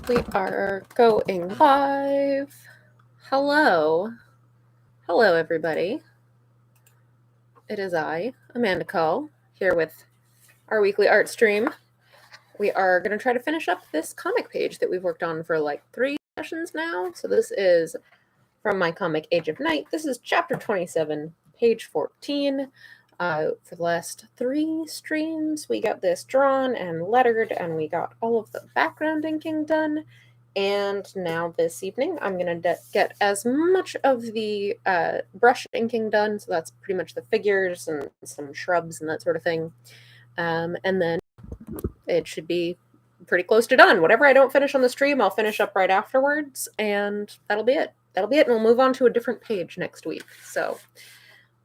We are going live. Hello. Hello, everybody. It is I, Amanda Cull, here with our weekly art stream. We are going to try to finish up this comic page that we've worked on for like 3 sessions now. So this is from my comic Age of Night. This is chapter 27, page 14. For the last 3 streams, we got this drawn and lettered, and we got all of the background inking done. And now this evening, I'm going to get as much of the brush inking done, so that's pretty much the figures and some shrubs and that sort of thing. And then it should be pretty close to done. Whatever I don't finish on the stream, I'll finish up right afterwards, and that'll be it. And we'll move on to a different page next week. So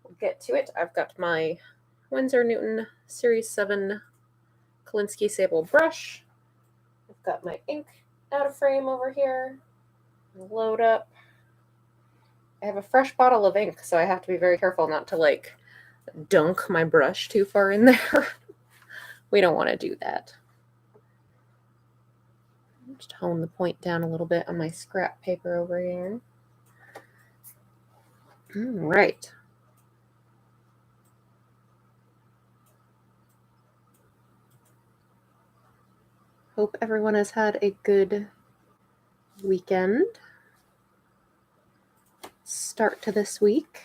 we'll get to it. I've got my Winsor Newton Series 7 Kolinsky Sable brush. I've got my ink out of frame over here. Load up. I have a fresh bottle of ink, so I have to be very careful not to dunk my brush too far in there. We don't want to do that. Just hone the point down a little bit on my scrap paper over here. All right. Hope everyone has had a good weekend. Start to this week.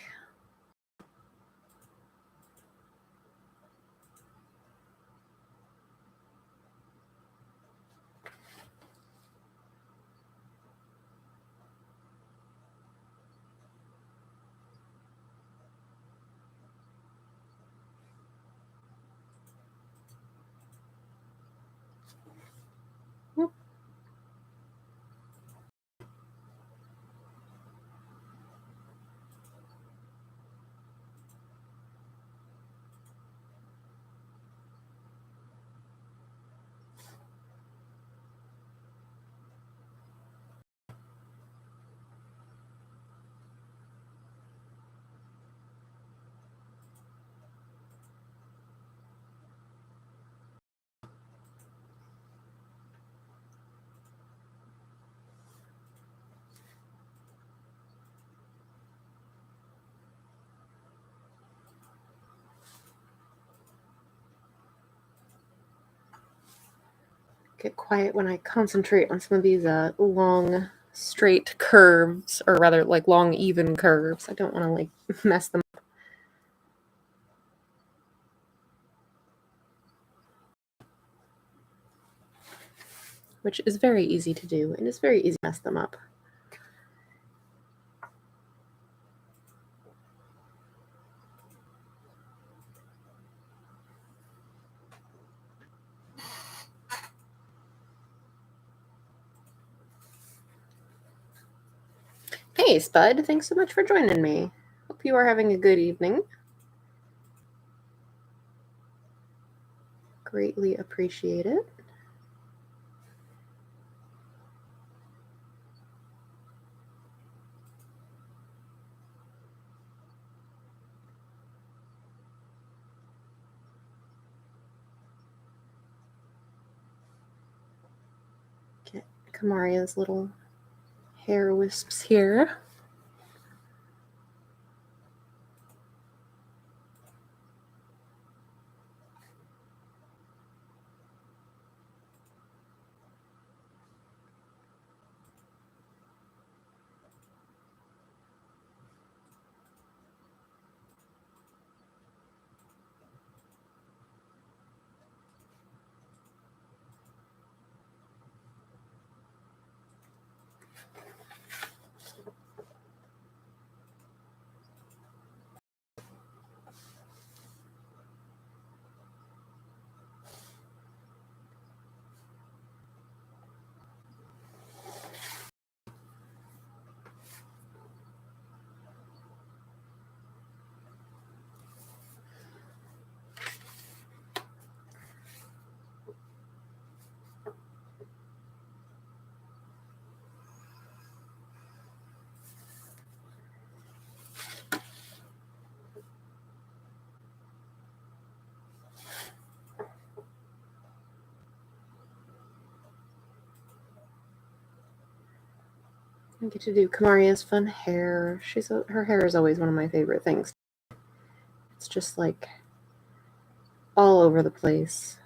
Get quiet when I concentrate on some of these long, straight curves, or rather, long, even curves. I don't want to mess them up. Which is very easy to do, and it's very easy to mess them up. Hey, Spud, thanks so much for joining me. Hope you are having a good evening. Greatly appreciate it. Get Kamaria's little hair wisps here. I get to do Kamaria's fun hair. Her hair is always one of my favorite things. It's just like all over the place.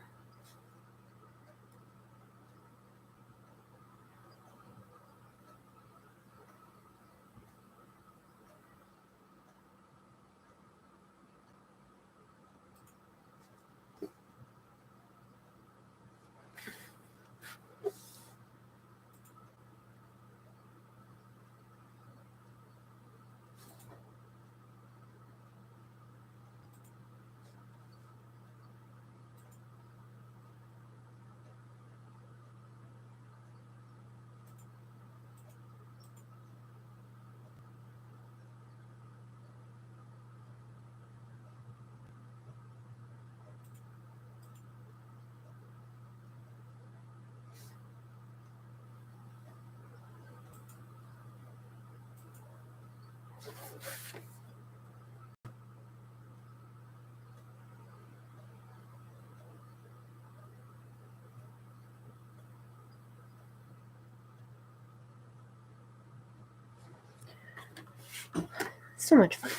So much fun.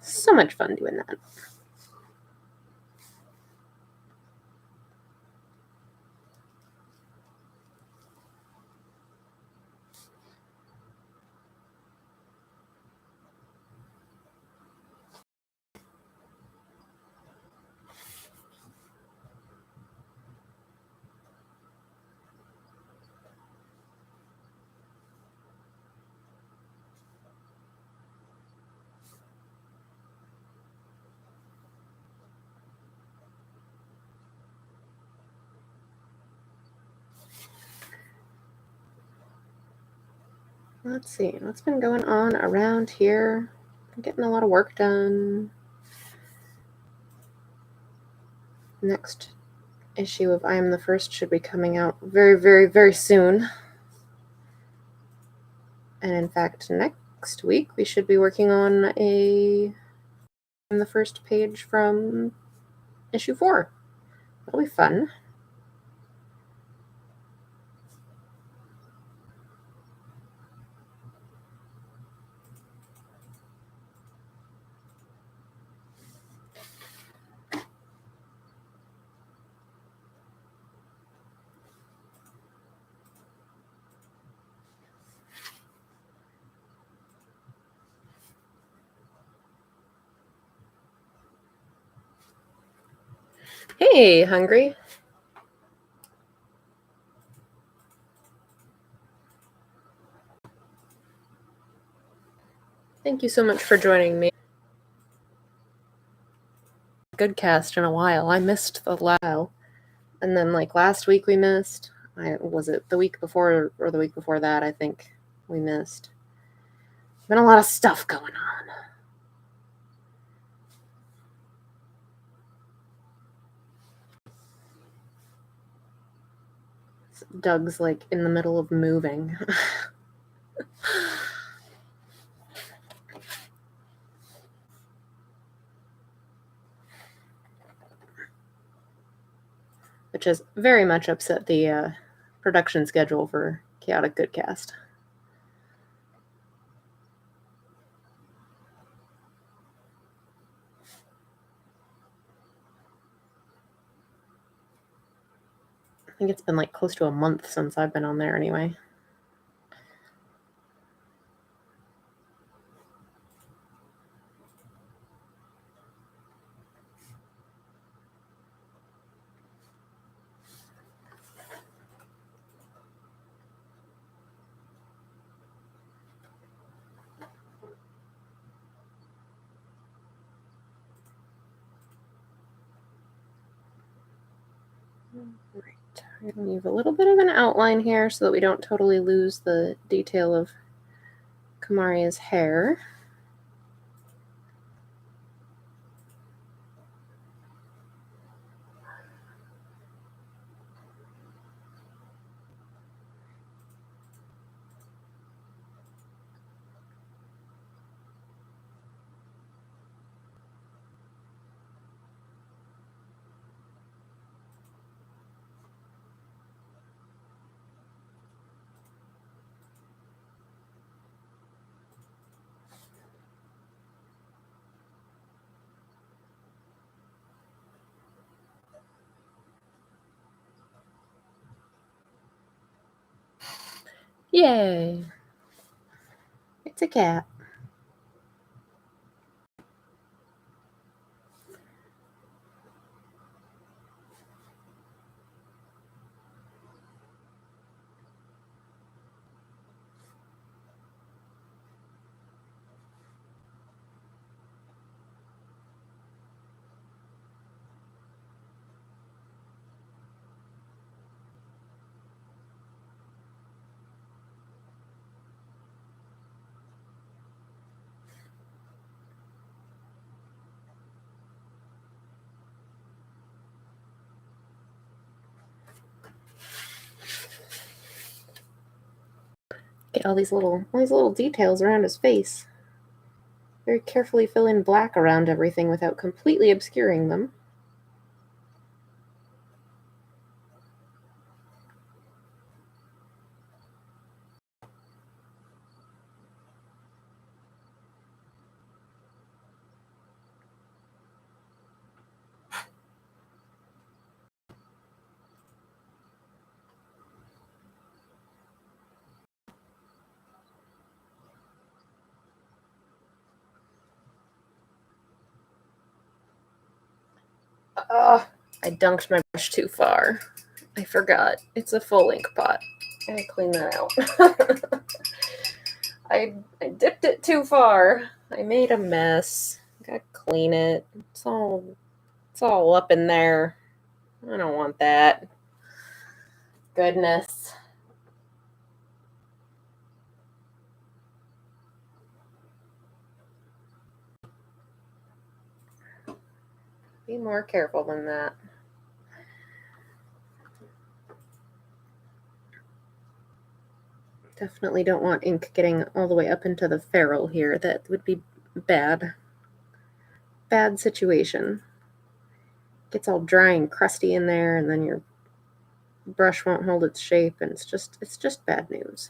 So much fun doing that. Let's see what's been going on around here. I'm getting a lot of work done. Next issue of I Am the First should be coming out very, very, very soon. And in fact, next week we should be working on the first page from issue 4. That'll be fun. Hey, hungry? Thank you so much for joining me. Good cast in a while. I missed the while. And then like last week we missed. Was it the week before or the week before that? I think we missed. Been a lot of stuff going on. Doug's like in the middle of moving. Which has very much upset the production schedule for Chaotic Goodcast. I think it's been like close to a month since I've been on there anyway. Right. I'm going to leave a little bit of an outline here so that we don't totally lose the detail of Kamaria's hair. Yay! It's a cat. Get all these little details around his face. Very carefully fill in black around everything without completely obscuring them. I dunked my brush too far. I forgot. It's a full ink pot. I gotta clean that out. I dipped it too far. I made a mess. Gotta clean it. It's all up in there. I don't want that. Goodness. Be more careful than that. Definitely don't want ink getting all the way up into the ferrule here. That would be bad. Bad situation. Gets all dry and crusty in there, and then your brush won't hold its shape, and it's just bad news.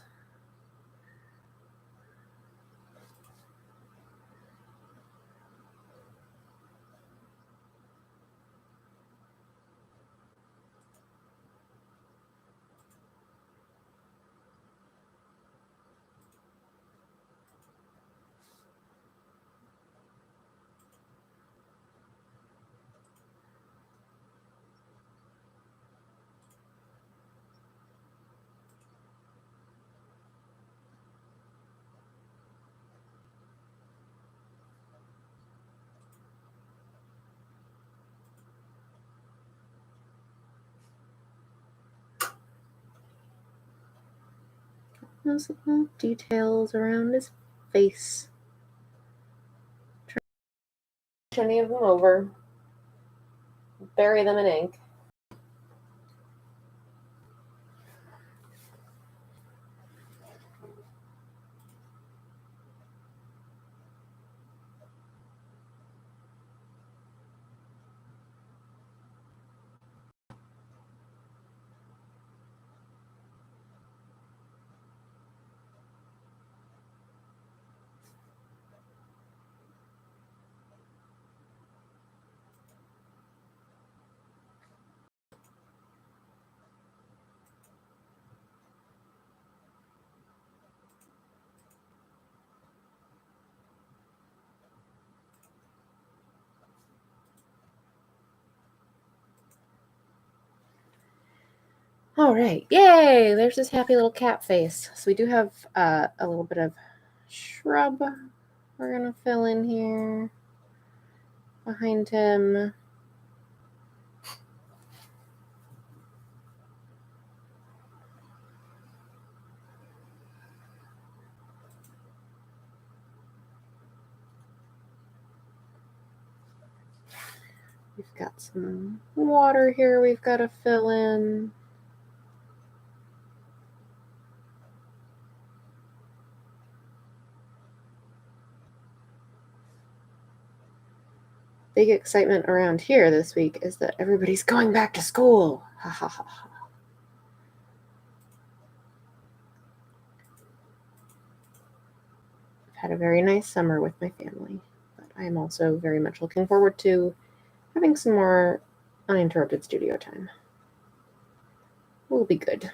Those little details around his face. Try any of them over. Bury them in ink. All right, yay! There's this happy little cat face. So we do have a little bit of shrub we're gonna fill in here behind him. We've got some water here we've got to fill in. Big excitement around here this week is that everybody's going back to school. Ha ha ha ha. I've had a very nice summer with my family, but I am also very much looking forward to having some more uninterrupted studio time. Will be good.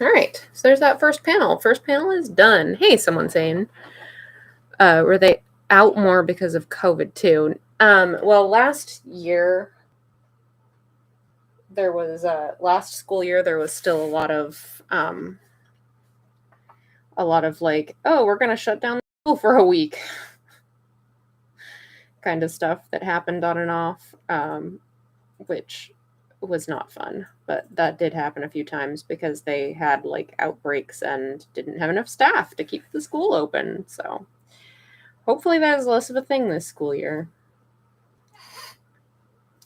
All right. So there's that first panel. First panel is done. Hey, someone's saying, were they out more because of COVID too? Well, last year there was last school year there was still a lot of like, oh, we're gonna shut down the school for a week kind of stuff that happened on and off, which was not fun. But that did happen a few times because they had like outbreaks and didn't have enough staff to keep the school open. So hopefully that is less of a thing this school year.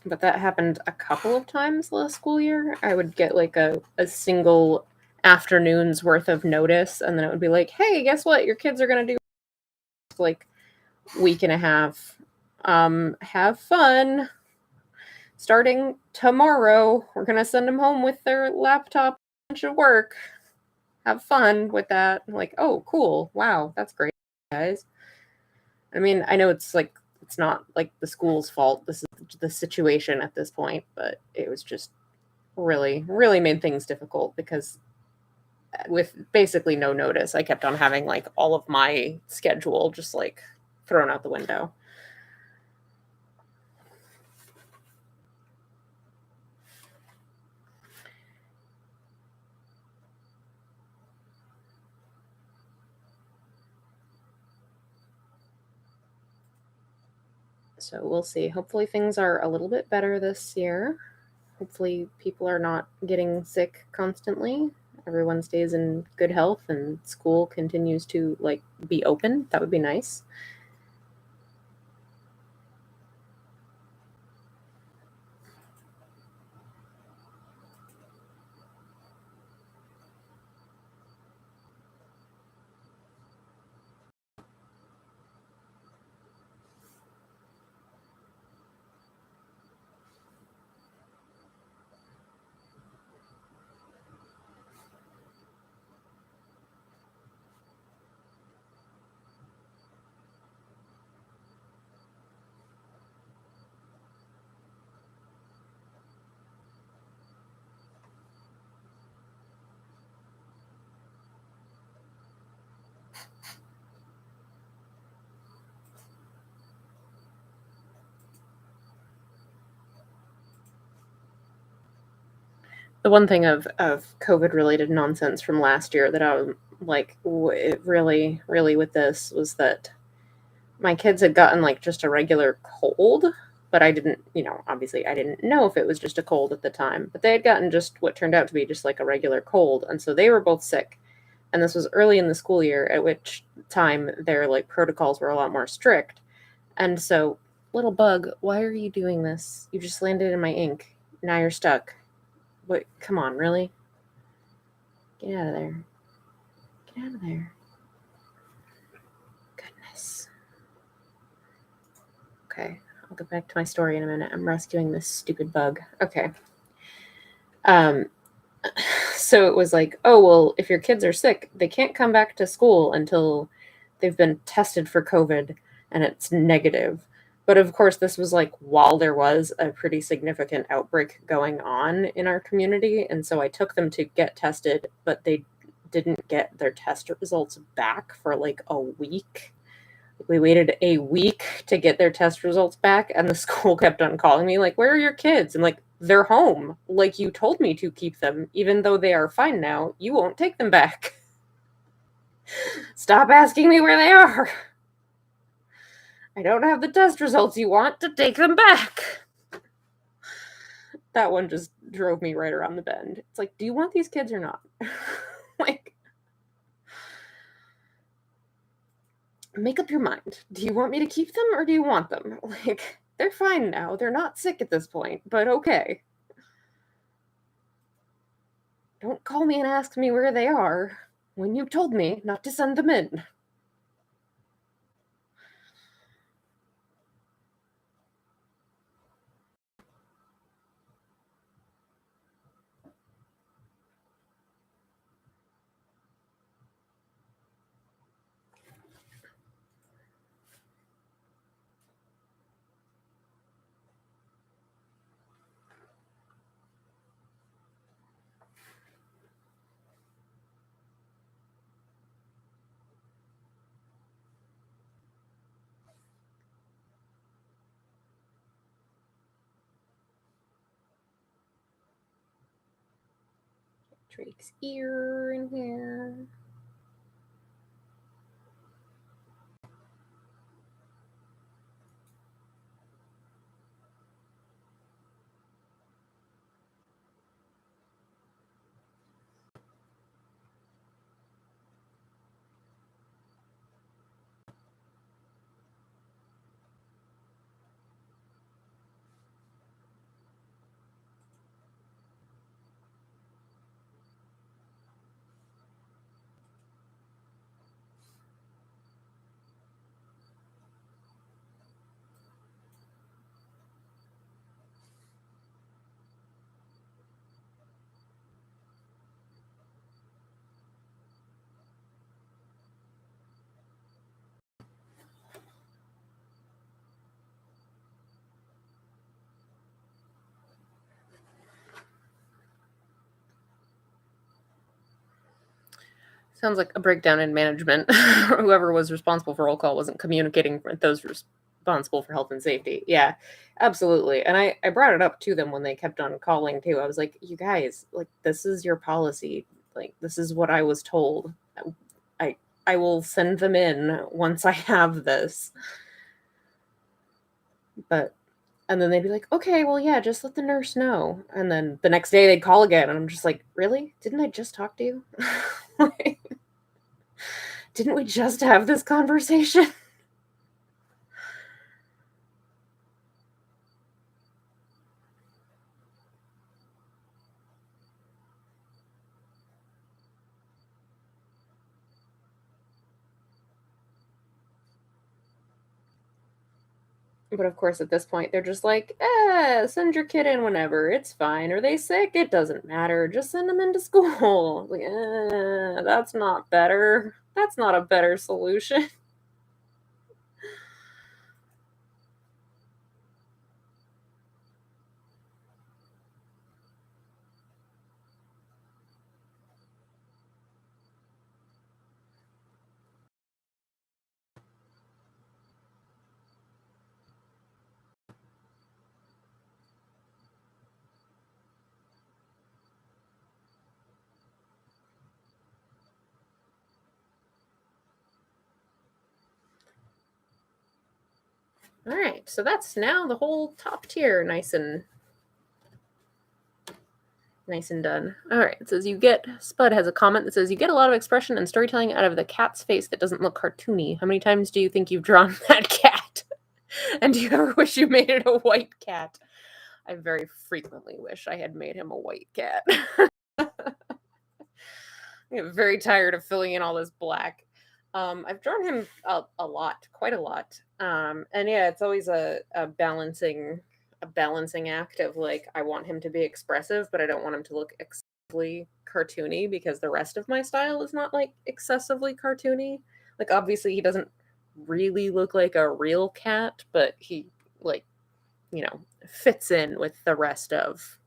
But that happened a couple of times last school year. I would get like a single afternoon's worth of notice, and then it would be like, hey, guess what? Your kids are going to do like week and a half. Have fun. Starting tomorrow, we're going to send them home with their laptop, bunch of work. Have fun with that. I'm like, oh, cool. Wow, that's great, guys. I mean, I know it's like, it's not like the school's fault. This is the situation at this point, but it was just really, really made things difficult because with basically no notice, I kept on having like all of my schedule just like thrown out the window. So we'll see. Hopefully things are a little bit better this year. Hopefully people are not getting sick constantly. Everyone stays in good health and school continues to like be open. That would be nice. The one thing of COVID related nonsense from last year that I'm like, really, really with this was that my kids had gotten like just a regular cold, but I didn't, obviously I didn't know if it was just a cold at the time, but they had gotten just what turned out to be just like a regular cold. And so they were both sick. And this was early in the school year, at which time their like protocols were a lot more strict. And so, little bug, why are you doing this? You just landed in my ink. Now you're stuck. What? Come on, really? Get out of there. Get out of there. Goodness. Okay, I'll get back to my story in a minute. I'm rescuing this stupid bug. Okay. So it was like, oh, well, if your kids are sick, they can't come back to school until they've been tested for COVID and it's negative. But of course, this was like while there was a pretty significant outbreak going on in our community. And so I took them to get tested, but they didn't get their test results back for like a week. We waited a week to get their test results back, and the school kept on calling me, like, where are your kids? I'm like, they're home. Like, you told me to keep them. Even though they are fine now, you won't take them back. Stop asking me where they are. I don't have the test results you want to take them back. That one just drove me right around the bend. It's like, do you want these kids or not? Like, make up your mind. Do you want me to keep them or do you want them? Like, they're fine now. They're not sick at this point, but okay. Don't call me and ask me where they are when you told me not to send them in. Drake's ear in here. Sounds like a breakdown in management. Whoever was responsible for roll call wasn't communicating with those responsible for health and safety. Yeah, absolutely. And I brought it up to them when they kept on calling too. I was like, you guys, like, this is your policy. Like, this is what I was told. I I will send them in once I have this. But and then they'd be like, okay, well, yeah, just let the nurse know. And then the next day they'd call again, and I'm just like, really? Didn't I just talk to you? Like, didn't we just have this conversation? But of course, at this point, they're just like, send your kid in whenever. It's fine. Are they sick? It doesn't matter. Just send them into school. Like, that's not better. That's not a better solution. All right, so that's now the whole top tier, nice and done. All right, it says Spud has a comment that says you get a lot of expression and storytelling out of the cat's face that doesn't look cartoony. How many times do you think you've drawn that cat? And do you ever wish you made it a white cat? I very frequently wish I had made him a white cat. I get very tired of filling in all this black. I've drawn him a lot, quite a lot. And yeah, it's always a balancing act of like I want him to be expressive, but I don't want him to look excessively cartoony because the rest of my style is not like excessively cartoony. Like obviously he doesn't really look like a real cat, but he like, fits in with the rest of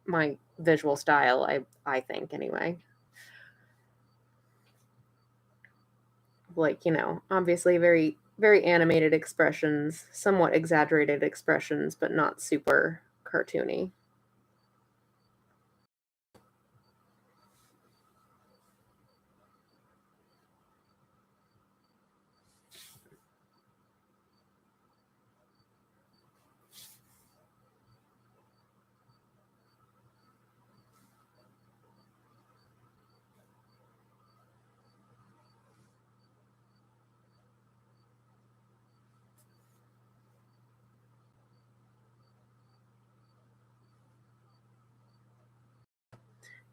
my visual style, I think anyway. Like, obviously very very animated expressions, somewhat exaggerated expressions, but not super cartoony.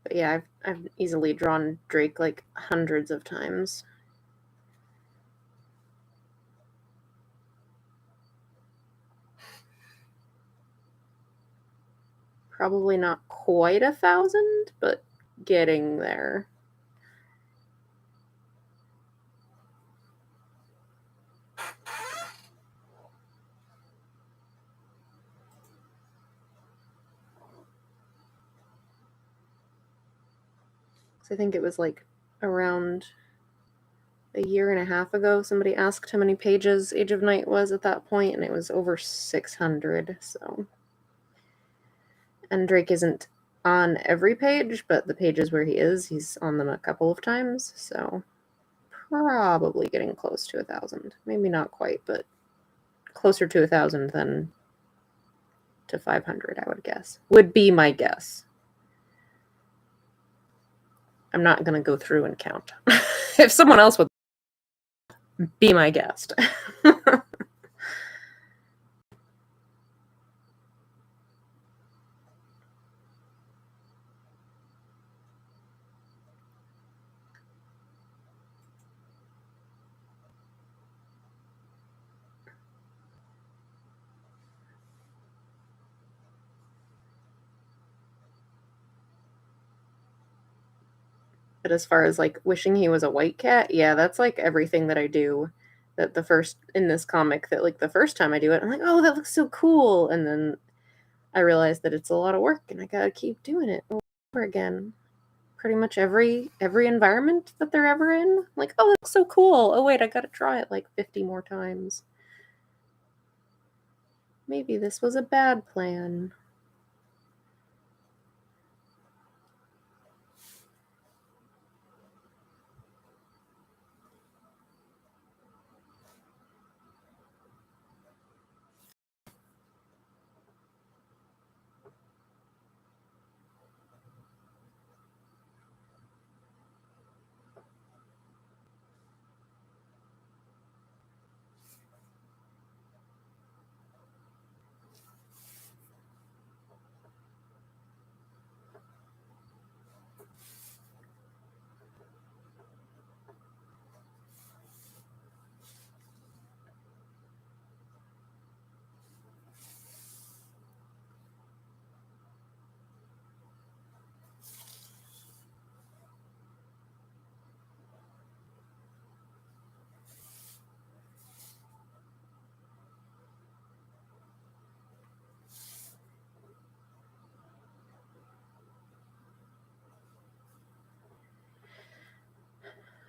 But yeah, I've easily drawn Drake like hundreds of times. Probably not quite 1,000, but getting there. So I think it was like around a year and a half ago, somebody asked how many pages Age of Night was at that point, and it was over 600. So, and Drake isn't on every page, but the pages where he's on them a couple of times, so probably getting close to 1,000. Maybe not quite, but closer to 1,000 than to 500, I would guess. Would be my guess. I'm not going to go through and count. If someone else would be my guest. But as far as like wishing he was a white cat, yeah, that's like everything that I do. That the first in this comic, that like the first time I do it, I'm like, oh, that looks so cool. And then I realize that it's a lot of work and I gotta keep doing it over again. Pretty much every environment that they're ever in. Like, oh, that looks so cool. Oh wait, I gotta try it like 50 more times. Maybe this was a bad plan.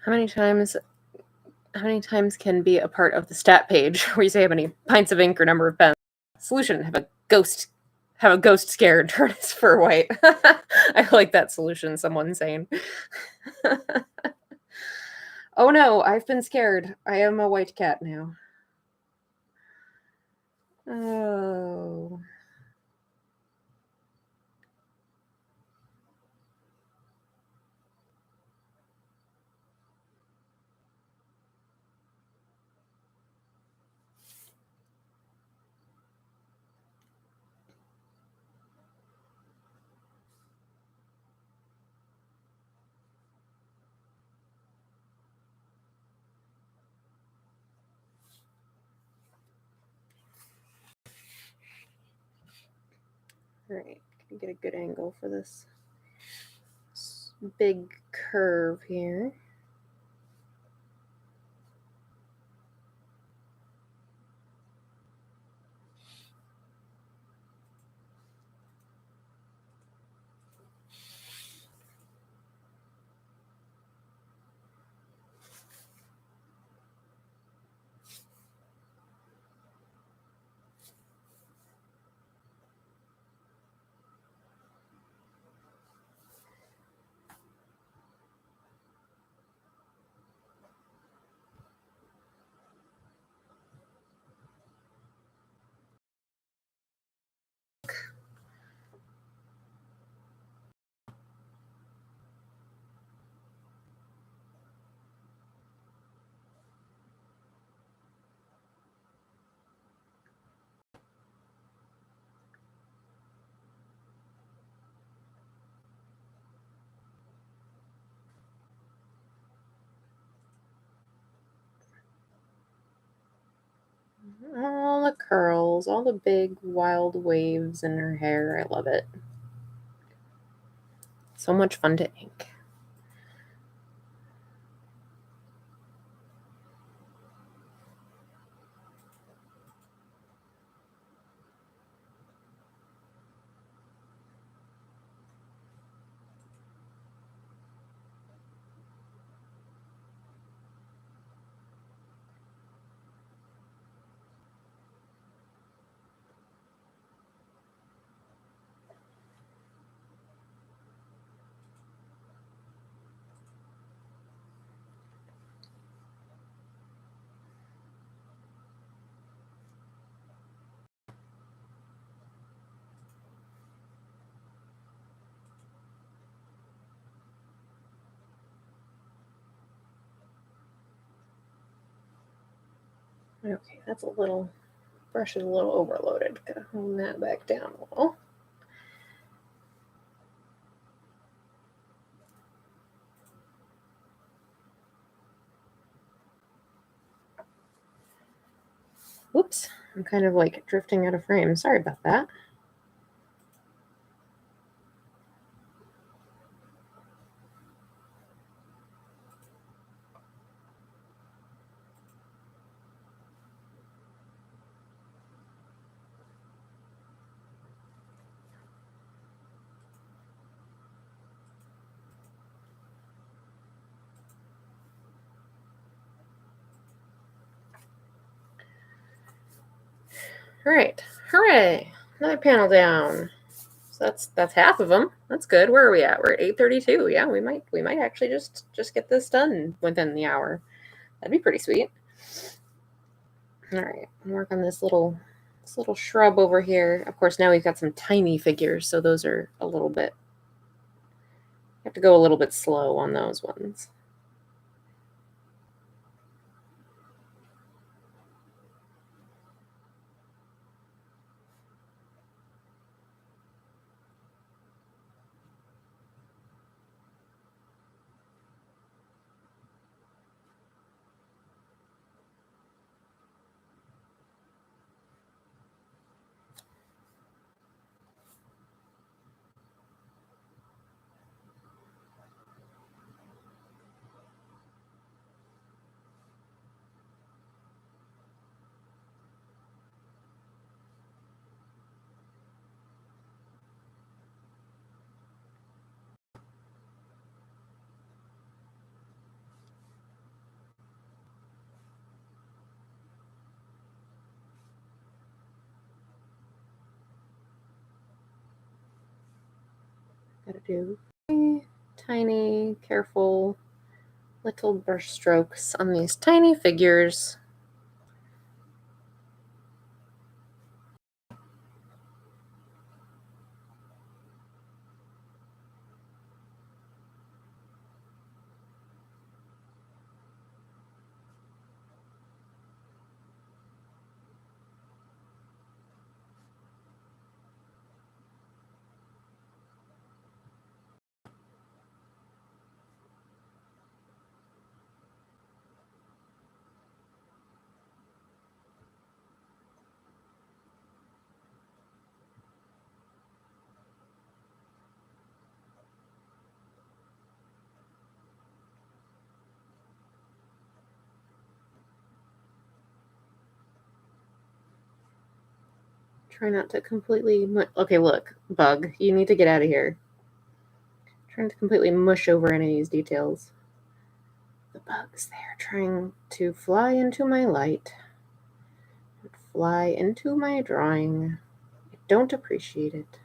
How many times can be a part of the stat page where you say how many pints of ink or number of pens? Solution: have a ghost scare and turn his fur white. I like that solution. Someone's saying. Oh no, I've been scared. I am a white cat now. Oh. All right, can I get a good angle for this big curve here? All the curls, all the big wild waves in her hair. I love it. So much fun to ink. Okay, that's a little, brush is a little overloaded. Gotta hone that back down a little. Whoops, I'm kind of like drifting out of frame. Sorry about that. All right, hooray! Another panel down. So that's half of them. That's good. Where are we at? We're at 8:32. Yeah, we might actually just get this done within the hour. That'd be pretty sweet. All right, work on this little shrub over here. Of course, now we've got some tiny figures, so those are a little bit. You have to go a little bit slow on those ones. Gotta do tiny, careful little brush strokes on these tiny figures. Try not to completely. Okay, look, bug, you need to get out of here. Trying to completely mush over any of these details. The bug's there trying to fly into my light, fly into my drawing. I don't appreciate it.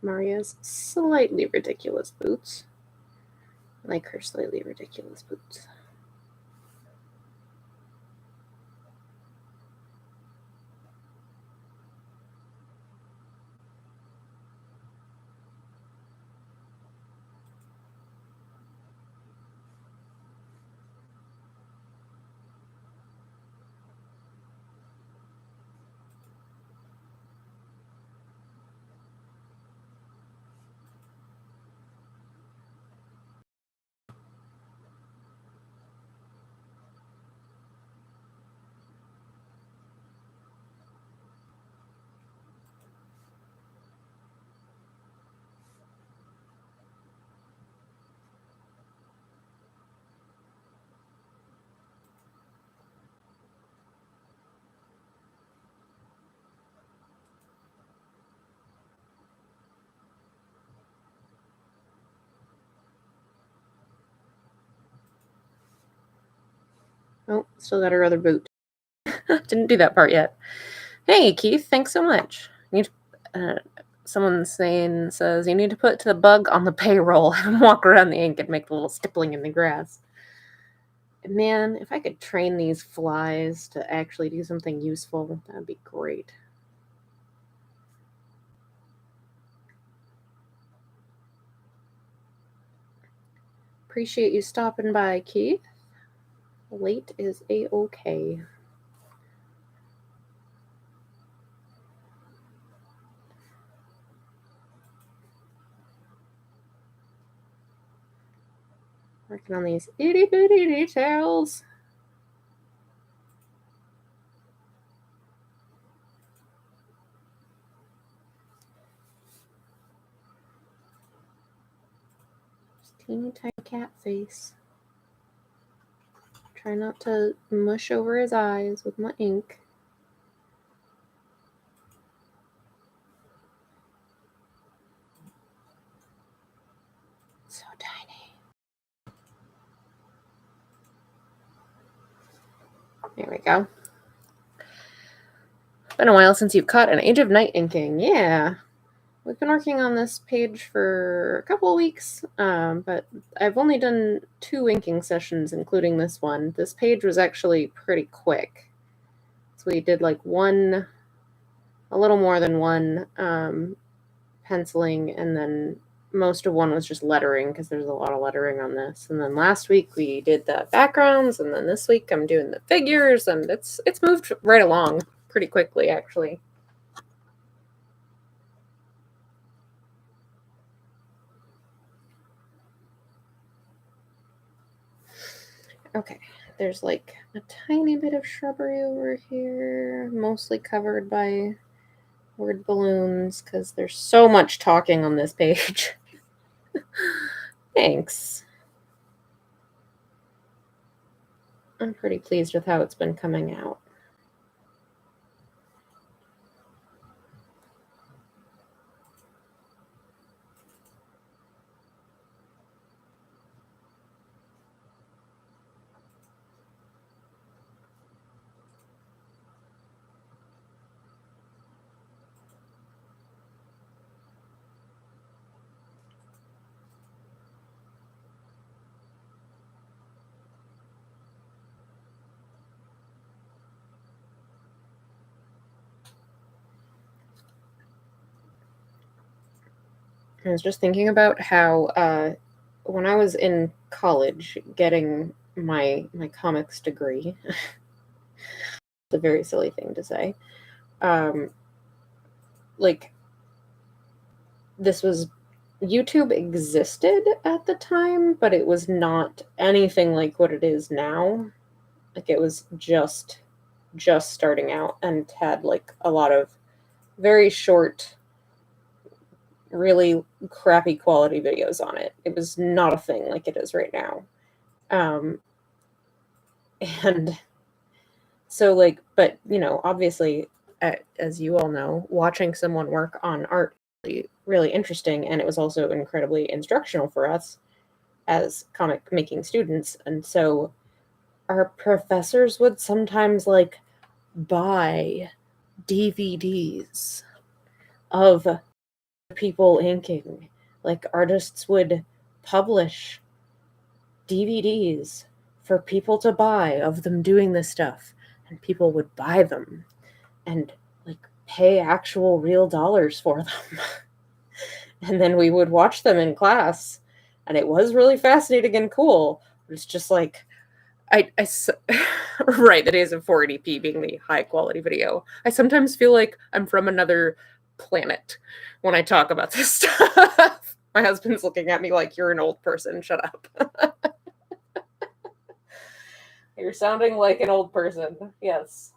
Maria's slightly ridiculous boots. I like her slightly ridiculous boots. Oh, still got her other boot. Didn't do that part yet. Hey, Keith, thanks so much. Someone says you need to put the bug on the payroll and walk around the ink and make the little stippling in the grass. Man, if I could train these flies to actually do something useful, that'd be great. Appreciate you stopping by, Keith. Late is a-okay. Working on these itty-bitty details. Just teeny tiny cat face. Try not to mush over his eyes with my ink. So tiny. There we go. Been a while since you've caught an Age of Night inking. Yeah. We've been working on this page for a couple of weeks, but I've only done 2 inking sessions, including this one. This page was actually pretty quick. So we did like a little more than one penciling, and then most of one was just lettering because there's a lot of lettering on this. And then last week we did the backgrounds, and then this week I'm doing the figures, and it's moved right along pretty quickly, actually. Okay, there's like a tiny bit of shrubbery over here, mostly covered by word balloons because there's so much talking on this page. Thanks. I'm pretty pleased with how it's been coming out. I was just thinking about how when I was in college getting my comics degree, it's a very silly thing to say. Like, this was YouTube existed at the time, but it was not anything like what it is now. Like, it was just starting out and had like a lot of very short, really crappy quality videos on it. It was not a thing like it is right now. And so, like, but obviously, as you all know, watching someone work on art really, really interesting, and it was also incredibly instructional for us as comic making students. And so our professors would sometimes like buy DVDs of people inking. Like, artists would publish DVDs for people to buy of them doing this stuff, and people would buy them and like pay actual real dollars for them. And then we would watch them in class, and it was really fascinating and cool. It's just like right, the days of 480p being the high quality video. I sometimes feel like I'm from another planet when I talk about this stuff. My husband's looking at me like, you're an old person, shut up. You're sounding like an old person. Yes.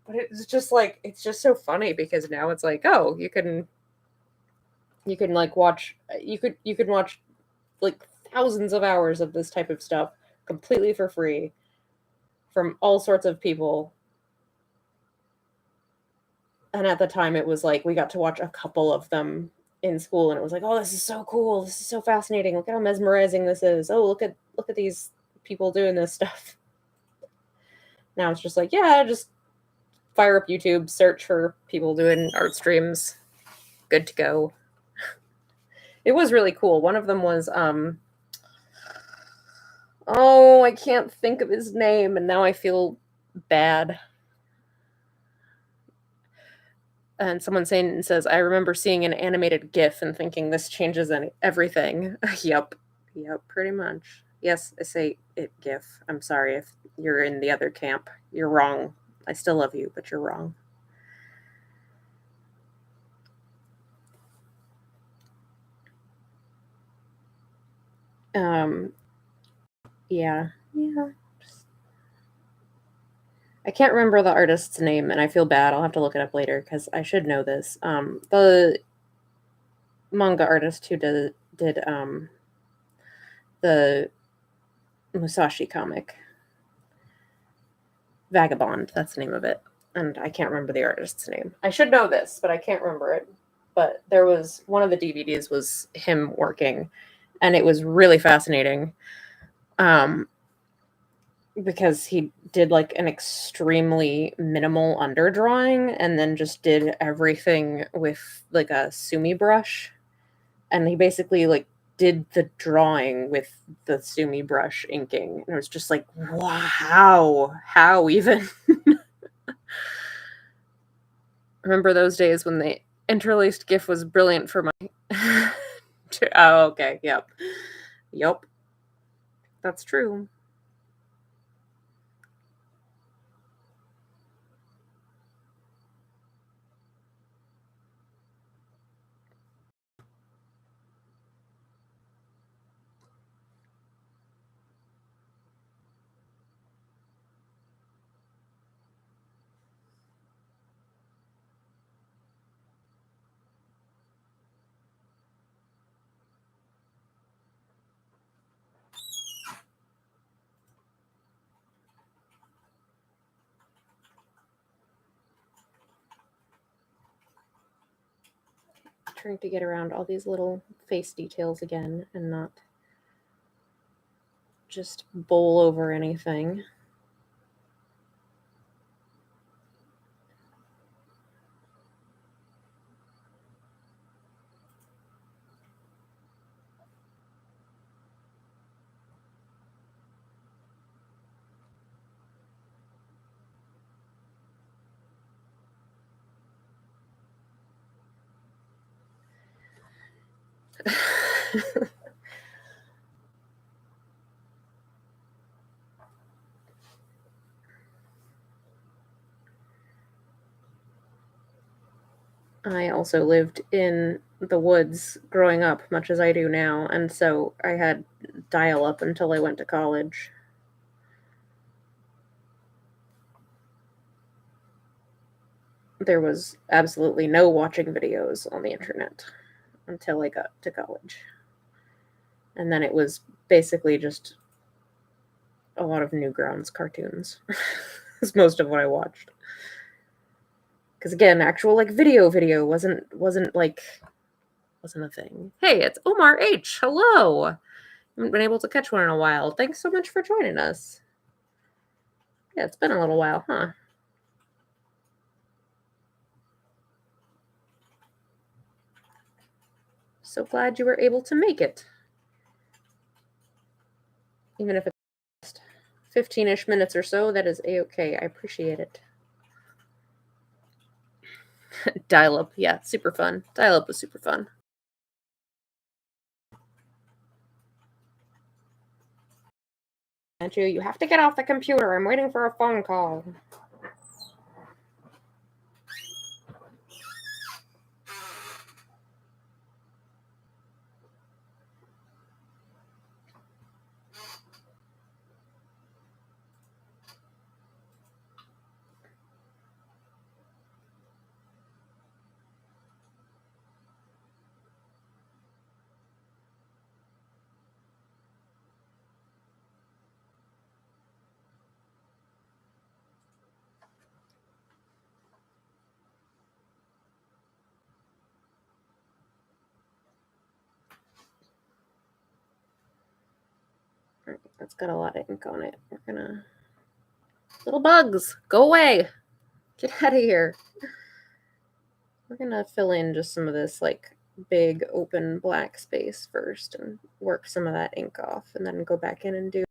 But it's just like, it's just so funny because now it's like, oh, you can like watch you could watch like thousands of hours of this type of stuff completely for free from all sorts of people. And at the time it was like we got to watch a couple of them in school, and it was like, oh, this is so cool, this is so fascinating, look at how mesmerizing this is, oh, look at these people doing this stuff. Now it's just like, yeah, just fire up YouTube, search for people doing art streams. Good to go. It was really cool. One of them was oh, I can't think of his name, and now I feel bad. And someone says, I remember seeing an animated GIF and thinking this changes everything. Yep, pretty much. Yes, I say it GIF. I'm sorry if you're in the other camp. You're wrong. I still love you, but you're wrong. Yeah. I can't remember the artist's name, and I feel bad. I'll have to look it up later because I should know this. The manga artist who did the Musashi comic, Vagabond. That's the name of it, and I can't remember the artist's name. I should know this, but I can't remember it. But there was one of the DVDs was him working, and it was really fascinating. Because he did like an extremely minimal underdrawing and then just did everything with like a sumi brush, and he basically like did the drawing with the sumi brush inking, and it was just like, wow, how even. Remember those days when the interlaced gif was brilliant for my oh, okay, yep, that's true. Trying to get around all these little face details again and not just bowl over anything. I also lived in the woods growing up, much as I do now, and so I had dial up until I went to college. There was absolutely no watching videos on the internet until I got to college. And then it was basically just a lot of Newgrounds cartoons. Is most of what I watched. Because again, actual like video wasn't a thing. Hey, it's Omar H. Hello. Haven't been able to catch one in a while. Thanks so much for joining us. Yeah, it's been a little while, huh? So glad you were able to make it. Even if it's 15-ish minutes or so, that is a-okay. I appreciate it. Dial-up, yeah, super fun. Dial-up was super fun. Andrew, you have to get off the computer. I'm waiting for a phone call. All right, that's got a lot of ink on it. We're gonna Little bugs, go away. Get out of here. We're going to fill in just some of this like big open black space first and work some of that ink off, and then go back in and do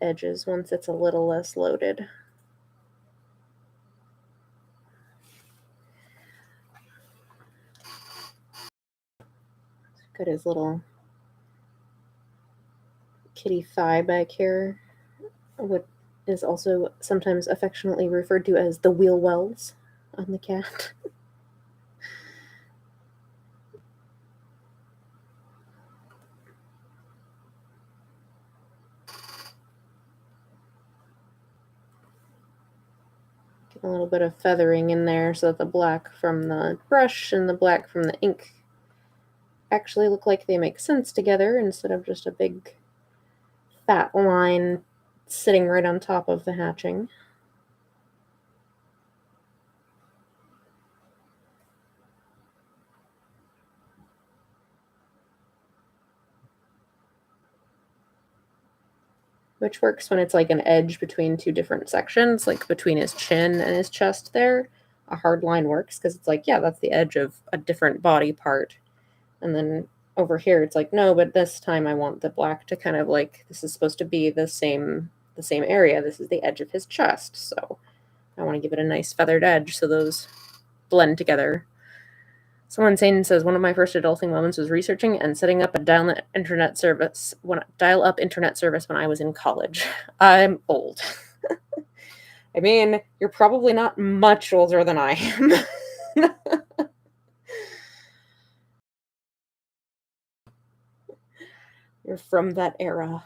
edges once it's a little less loaded. Got his little kitty thigh back here, what is also sometimes affectionately referred to as the wheel wells on the cat. Get a little bit of feathering in there so that the black from the brush and the black from the ink actually look like they make sense together instead of just a big fat line sitting right on top of the hatching. Which works when it's like an edge between two different sections, like between his chin and his chest there. A hard line works because it's like, yeah, that's the edge of a different body part. And then over here, it's like, no, but this time I want the black to kind of like, this is supposed to be the same area. This is the edge of his chest. So I want to give it a nice feathered edge so those blend together. Someone sane says, one of my first adulting moments was researching and setting up a dial-up internet service when I was in college. I'm old. I mean, you're probably not much older than I am. You're from that era.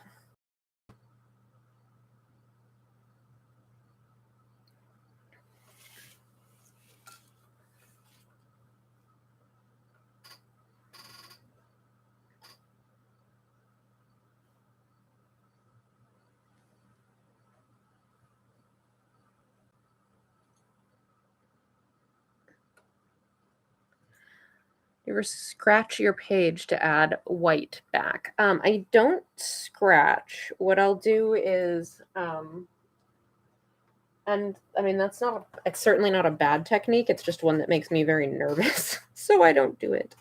You ever scratch your page to add white back? I don't scratch. What I'll do is, and I mean, it's certainly not a bad technique. It's just one that makes me very nervous. So I don't do it.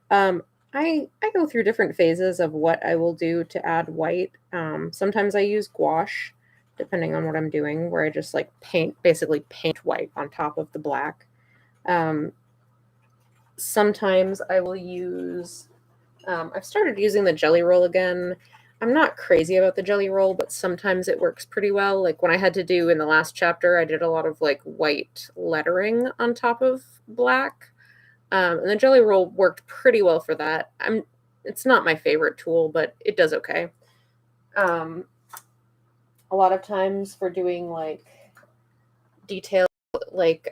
I go through different phases of what I will do to add white. Sometimes I use gouache, depending on what I'm doing, where I just like basically paint white on top of the black. Sometimes I will use, I've started using the jelly roll again. I'm not crazy about the jelly roll, but sometimes it works pretty well. Like when I had to do in the last chapter, I did a lot of like white lettering on top of black. And the jelly roll worked pretty well for that. It's not my favorite tool, but it does okay. A lot of times for doing like detail, like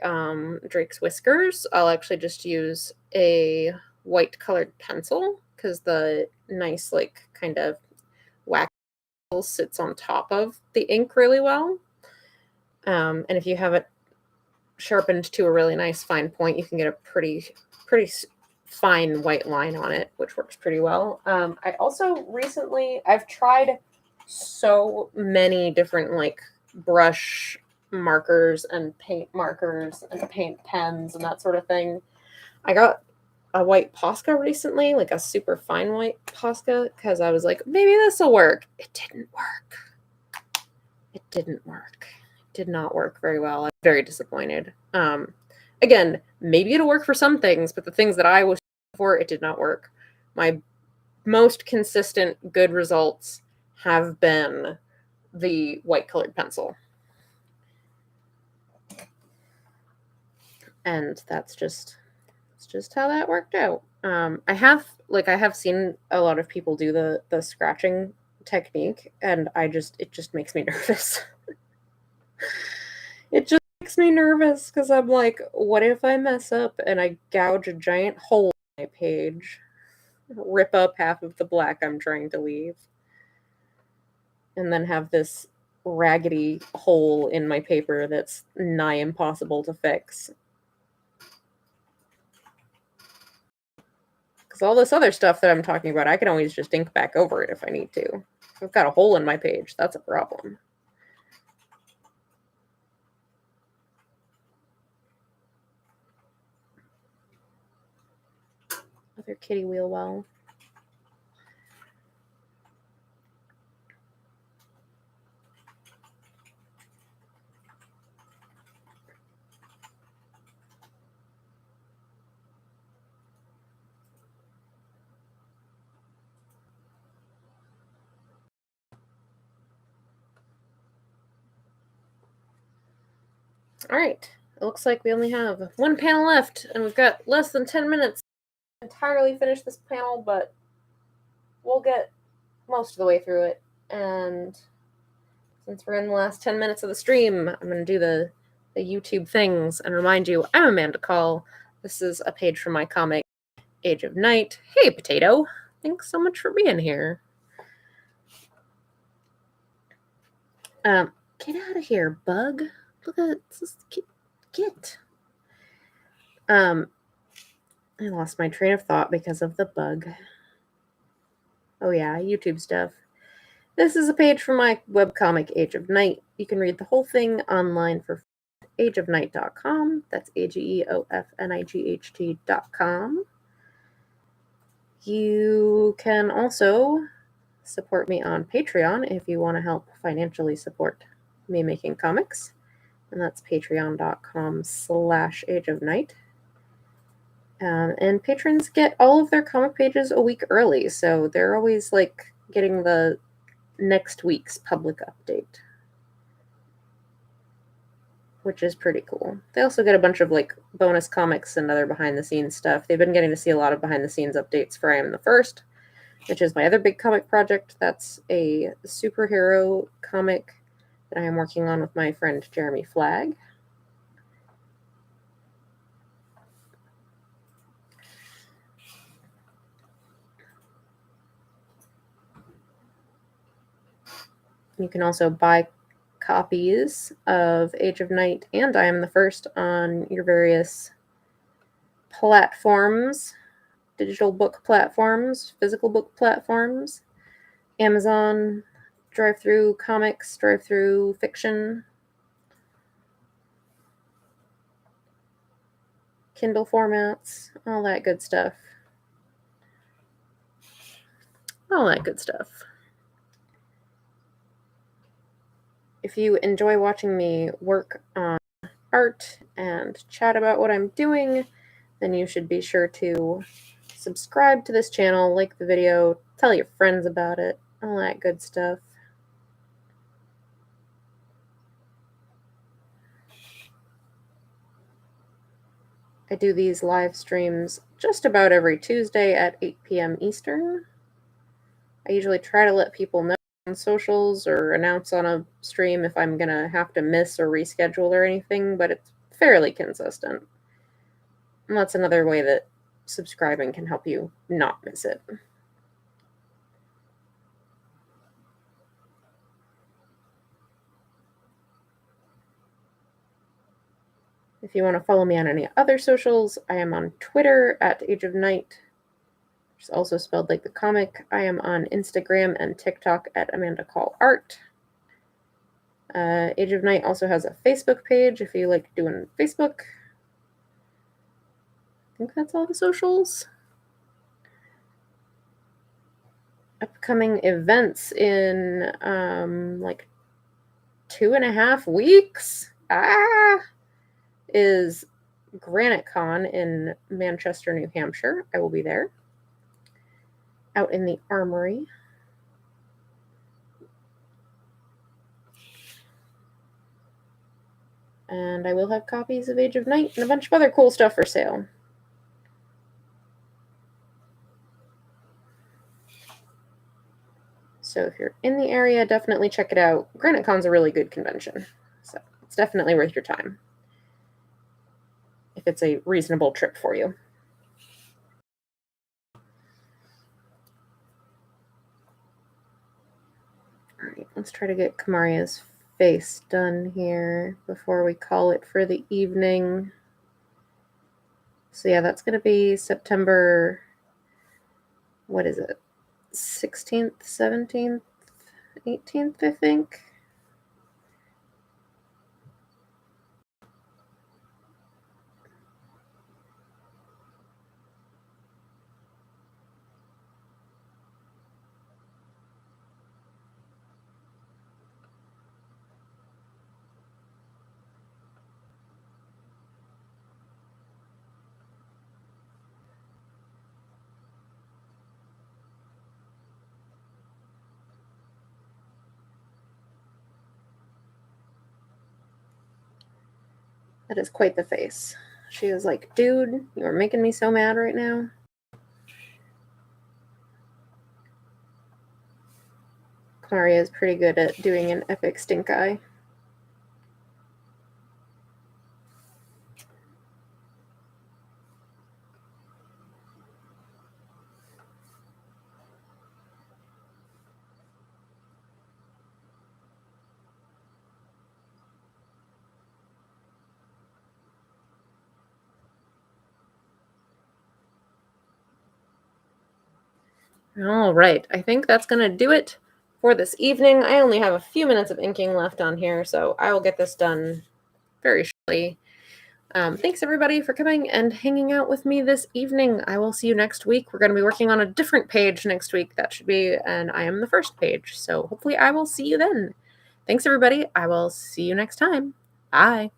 Drake's whiskers, I'll actually just use a white colored pencil because the nice like kind of wax sits on top of the ink really well. And if you have it sharpened to a really nice fine point, you can get a pretty fine white line on it, which works pretty well. I also recently, I've tried so many different like brush markers and paint markers and paint pens and that sort of thing. I got a white Posca recently, like a super fine white Posca, because I was like, maybe this will work. It didn't work. It did not work very well. I'm very disappointed. Again, maybe it'll work for some things, but the things that I was for, it did not work. My most consistent good results have been the white colored pencil. And that's just how that worked out. I have seen a lot of people do the scratching technique, and it just makes me nervous. It just makes me nervous because I'm like, what if I mess up and I gouge a giant hole in my page, rip up half of the black I'm trying to leave, and then have this raggedy hole in my paper that's nigh impossible to fix. Because all this other stuff that I'm talking about, I can always just ink back over it if I need to. If I've got a hole in my page, that's a problem. with her kitty wheel well. All right, it looks like we only have one panel left, and we've got less than 10 minutes to entirely finish this panel, but we'll get most of the way through it. And since we're in the last 10 minutes of the stream, I'm going to do the YouTube things and remind you I'm Amanda Call. This is a page from my comic, Age of Night. Hey, Potato. Thanks so much for being here. Get out of here, bug. Look at this. Get. I lost my train of thought because of the bug. Oh yeah, YouTube stuff. This is a page from my webcomic, Age of Night. You can read the whole thing online for ageofnight.com. That's AGEOFNIGHT.com. You can also support me on Patreon if you want to help financially support me making comics. And that's patreon.com/ageofnight. And patrons get all of their comic pages a week early, so they're always like getting the next week's public update, which is pretty cool. They also get a bunch of like bonus comics and other behind the scenes stuff. They've been getting to see a lot of behind the scenes updates for I Am the First, which is my other big comic project. That's a superhero comic that I am working on with my friend Jeremy Flagg. You can also buy copies of Age of Night and I Am the First on your various platforms, digital book platforms, physical book platforms, Amazon, drive-through comics, drive-through fiction, Kindle formats, all that good stuff. All that good stuff. If you enjoy watching me work on art and chat about what I'm doing, then you should be sure to subscribe to this channel, like the video, tell your friends about it, all that good stuff. I do these live streams just about every Tuesday at 8 p.m. Eastern. I usually try to let people know on socials or announce on a stream if I'm going to have to miss or reschedule or anything, but it's fairly consistent. And that's another way that subscribing can help you not miss it. If you want to follow me on any other socials, I am on Twitter at Age of Night, which is also spelled like the comic. I am on Instagram and TikTok at Amanda Call Art. Age of Night also has a Facebook page if you like doing Facebook. I think that's all the socials. Upcoming events in like 2.5 weeks is Granite Con in Manchester, New Hampshire. I will be there. Out in the Armory. And I will have copies of Age of Night and a bunch of other cool stuff for sale. So if you're in the area, definitely check it out. Granite Con's a really good convention, so it's definitely worth your time if it's a reasonable trip for you. All right, let's try to get Kamaria's face done here before we call it for the evening. So yeah, that's going to be September, what is it, 16th, 17th, 18th, I think. That is quite the face. She was like, dude, you are making me so mad right now. Kamaria is pretty good at doing an epic stink eye. All right, I think that's going to do it for this evening. I only have a few minutes of inking left on here, so I will get this done very shortly. Thanks everybody for coming and hanging out with me this evening. I will see you next week. We're going to be working on a different page next week. That should be an I Am the First page, so hopefully I will see you then. Thanks everybody. I will see you next time. Bye.